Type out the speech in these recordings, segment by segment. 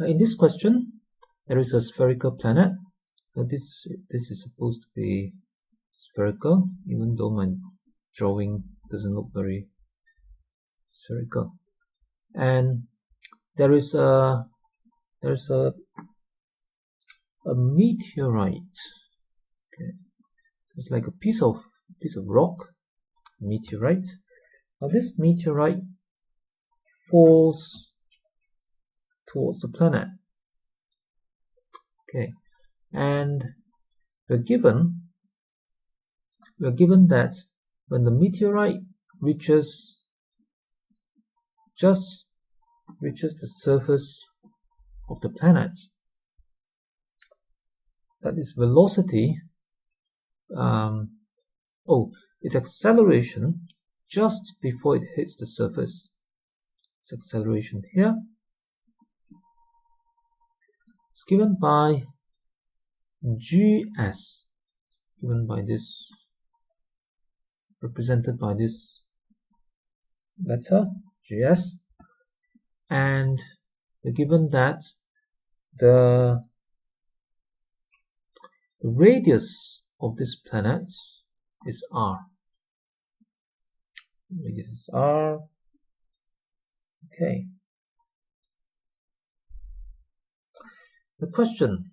In this question, there is a spherical planet. This is supposed to be spherical, even though my drawing doesn't look very spherical. And there's a meteorite. Okay, it's like a piece of rock, meteorite. Now this meteorite falls towards the planet. Okay, and we're given that when the meteorite just reaches the surface of the planet, that its velocity, its acceleration just before it hits the surface, its acceleration here is given by gs, given by this, represented by this letter gs, and we're given that the radius of this planet is r. Radius is r. Okay. The question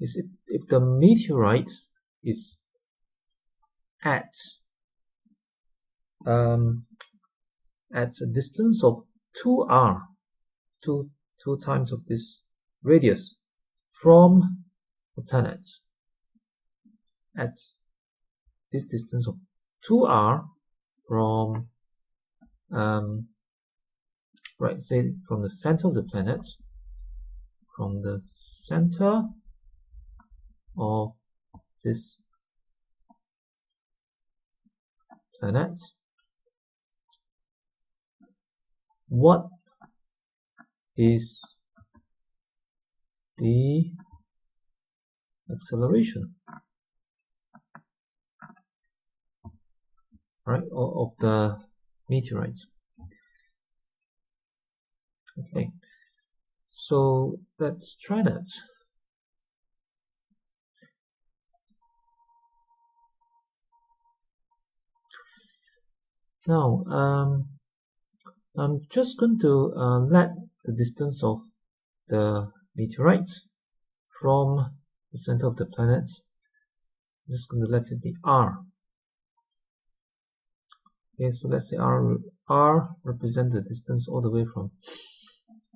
is if the meteorite is at a distance of 2r, two times of this radius from the planet, at this distance of 2r from say from the center of the planet, from the center of this planet, what is the acceleration, of the meteorite? Okay, so let's try that. Now, I'm just going to let the distance of the meteorite from the center of the planet, I'm just going to let it be r. Okay, so let's say r represents the distance all the way from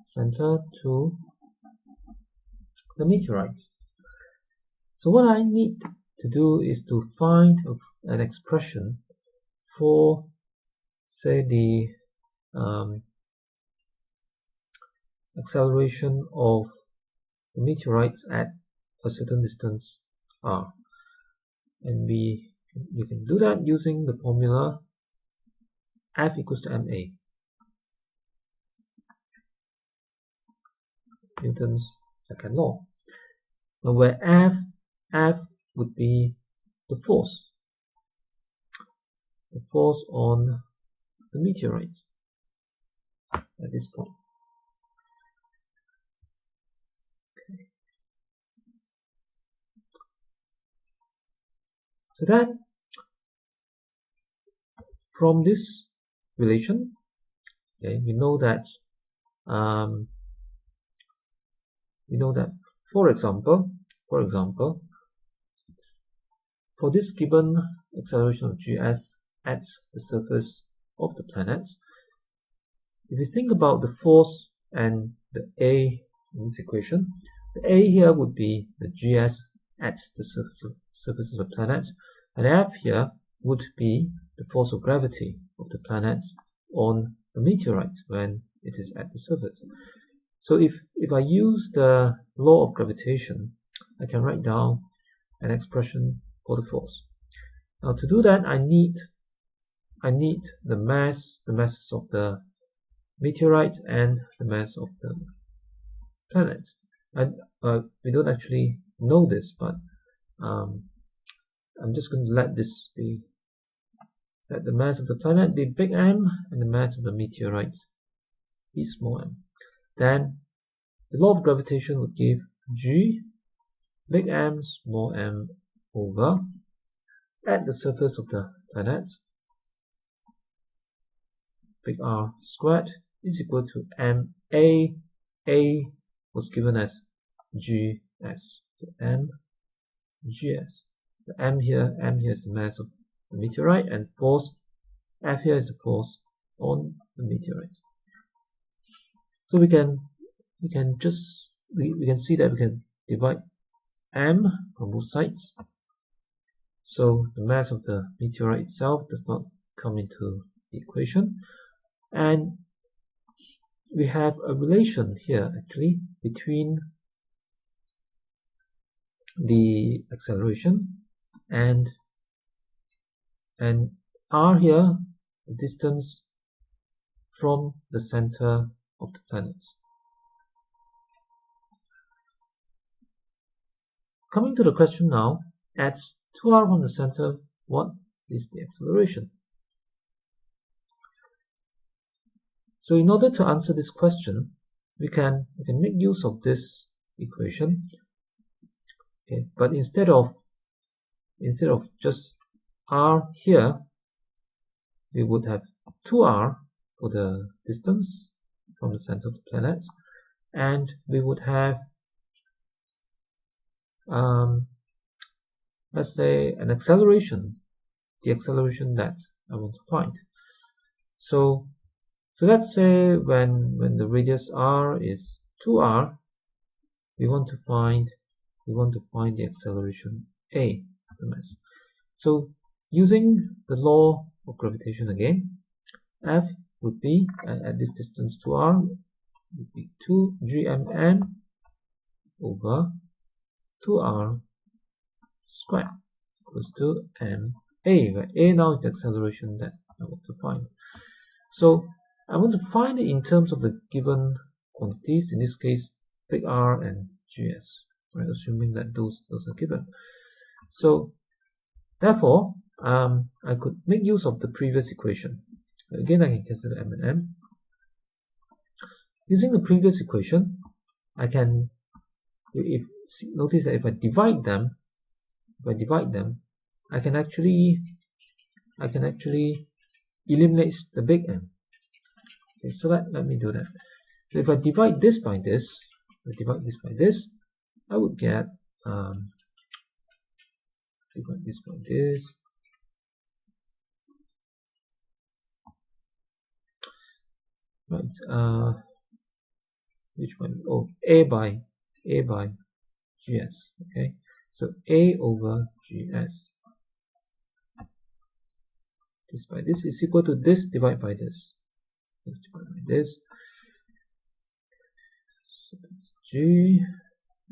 center to the meteorite. So what I need to do is to find an expression for, say, the acceleration of the meteorites at a certain distance r, and you can do that using the formula F equals to ma, Newton's second law. Now where F would be the force on the meteorite at this point. Okay. So then, from this relation, okay, we know that for example, for this given acceleration of gs at the surface of the planet, if you think about the force and the A in this equation, the A here would be the gs at the surface of the planet, and F here would be the force of gravity of the planet on the meteorite when it is at the surface. So if I use the law of gravitation, I can write down an expression for the force. Now to do that, I need the masses of the meteorite and the mass of the planet. We don't actually know this, but I'm just going to let this be let the mass of the planet be big M and the mass of the meteorite be small m. Then the law of gravitation would give G big M small m over at the surface of the planet big R squared is equal to MA. A was given as GS. So M GS. The M here is the mass of the meteorite, and force F here is the force on the meteorite. So we can see that we can divide M from both sides. So the mass of the meteorite itself does not come into the equation, and we have a relation here actually between the acceleration and R here, the distance from the center of the planet. Coming to the question now, at 2r from the center, what is the acceleration? So in order to answer this question, we can make use of this equation. Okay, but instead of just r here, we would have 2r for the distance from the center of the planet, and we would have let's say an acceleration, the acceleration that I want to find. So let's say when the radius r is 2r, we want to find the acceleration a of the mass. So using the law of gravitation again, F would be at this distance 2r would be 2gmn over 2r squared equals to ma, where a now is the acceleration that I want to find. So I want to find it in terms of the given quantities, in this case big R and GS, right, assuming that those are given. So therefore I could make use of the previous equation. Again, I can cancel m and m. Using the previous equation, I can notice that if I divide them, I can actually eliminate the big M. Okay, so let me do that. So if I divide this by this, I would get divide this by this. Right, which one? Oh, A by GS. Okay, so A over GS. This by this is equal to this divided by this. This divided by this. So that's G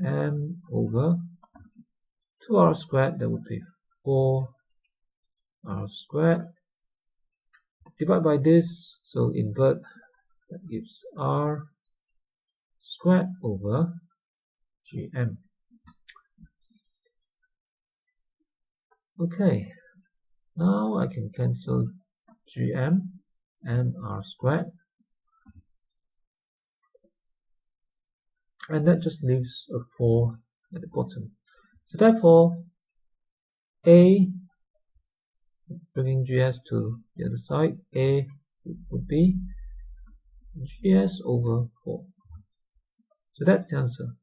M over 2r squared. That would be 4r squared. Divide by this, so invert. That gives r squared over gm. Okay, now I can cancel gm and r squared, and that just leaves a 4 at the bottom. So therefore, a, bringing gs to the other side, a would be gs over 4. So that's the answer.